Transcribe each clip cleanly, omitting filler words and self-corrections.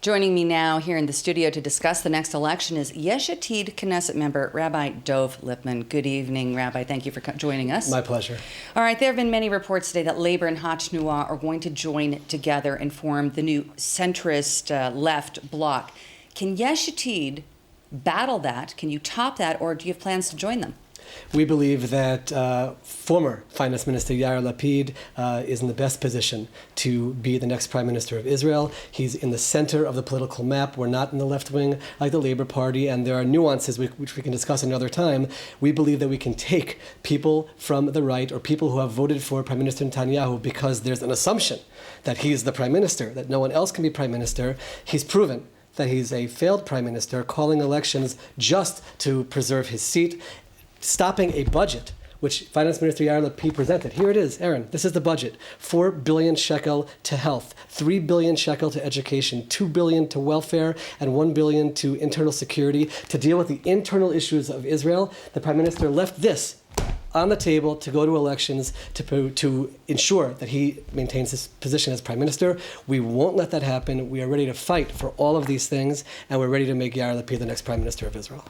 Joining me now here in the studio to discuss the next election is Yesh Atid Knesset member Rabbi Dov Lipman. Good evening, Rabbi. Thank you for joining us. My pleasure. All right, there have been many reports today that Labor and Hatznua are going to join together and form the new centrist left bloc. Can Yesh Atid battle that? Can you top that, or do you have plans to join them? We believe that former Finance Minister Yair Lapid is in the best position to be the next Prime Minister of Israel. He's in the center of the political map. We're not in the left wing like the Labour Party, and there are nuances which we can discuss another time. We believe that we can take people from the right or people who have voted for Prime Minister Netanyahu because there's an assumption that he's the Prime Minister, that no one else can be Prime Minister. He's proven that he's a failed Prime Minister, calling elections just to preserve his seat, stopping a budget which Finance Minister Yair Lapid presented. Here it is, Aaron. This is the budget. 4 billion shekel to health, 3 billion shekel to education, 2 billion to welfare, and 1 billion to internal security to deal with the internal issues of Israel. The Prime Minister left this on the table to go to elections to ensure that he maintains his position as Prime Minister. We won't let that happen. We are ready to fight for all of these things, and we're ready to make Yair Lapid the next Prime Minister of Israel.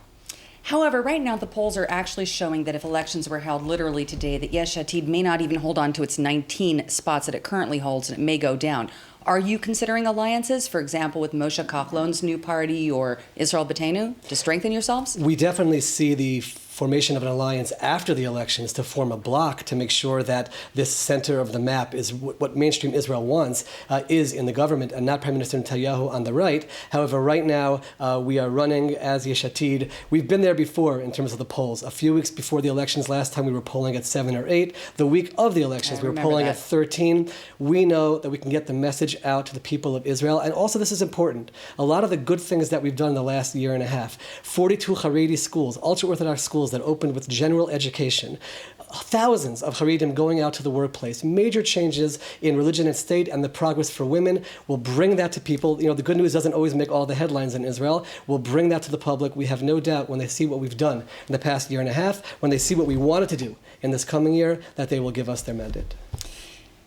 However, right now the polls are actually showing that if elections were held literally today, that Yesh Atid may not even hold on to its 19 spots that it currently holds, and it may go down. Are you considering alliances, for example, with Moshe Kahlon's new party or Israel Beitenu, to strengthen yourselves? We definitely see the formation of an alliance after the elections to form a bloc to make sure that this center of the map is what mainstream Israel wants, is in the government and not Prime Minister Netanyahu on the right. However, right now we are running as Yesh Atid. We've been there before in terms of the polls. A few weeks before the elections last time we were polling at 7 or 8. The week of the elections we were polling at 13. We know that we can get the message out to the people of Israel. And also this is important. A lot of the good things that we've done in the last year and a half. 42 Haredi schools, ultra-Orthodox schools that opened with general education, thousands of Haredim going out to the workplace, major changes in religion and state, and the progress for women. Will bring that to people. You know, the good news doesn't always make all the headlines in Israel. We'll bring that to the public. We have no doubt when they see what we've done in the past year and a half, when they see what we wanted to do in this coming year, that they will give us their mandate.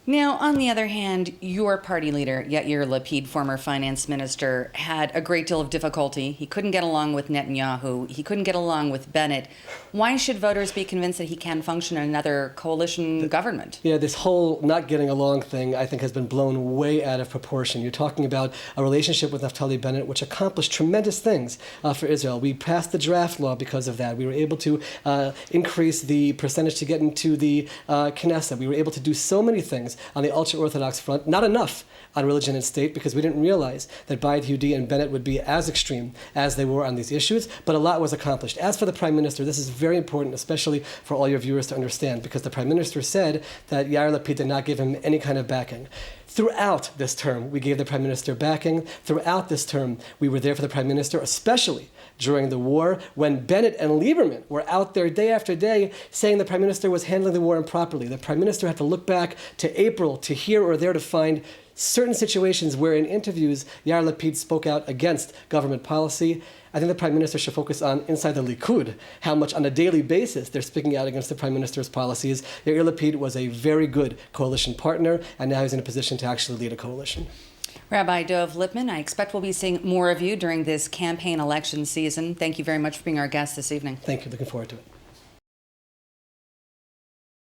Now, on the other hand, your party leader, Yair Lapid, former finance minister, had a great deal of difficulty. He couldn't get along with Netanyahu. He couldn't get along with Bennett. Why should voters be convinced that he can function in another coalition government? Yeah, this whole not getting along thing, I think, has been blown way out of proportion. You're talking about a relationship with Naftali Bennett, which accomplished tremendous things for Israel. We passed the draft law because of that. We were able to increase the percentage to get into the Knesset. We were able to do so many things on the ultra-Orthodox front, not enough on religion and state, because we didn't realize that Bayit Yehudi and Bennett would be as extreme as they were on these issues, but a lot was accomplished. As for the Prime Minister, this is very important, especially for all your viewers to understand, because the Prime Minister said that Yair Lapid did not give him any kind of backing. Throughout this term, we gave the Prime Minister backing. Throughout this term, we were there for the Prime Minister, especially during the war, when Bennett and Lieberman were out there day after day saying the Prime Minister was handling the war improperly. The Prime Minister had to look back to April to here or there to find certain situations where in interviews Yair Lapid spoke out against government policy. I think the Prime Minister should focus on inside the Likud, how much on a daily basis they're speaking out against the Prime Minister's policies. Yair Lapid was a very good coalition partner, and now he's in a position to actually lead a coalition. Rabbi Dov Lipman, I expect we'll be seeing more of you during this campaign election season. Thank you very much for being our guest this evening. Thank you. Looking forward to it.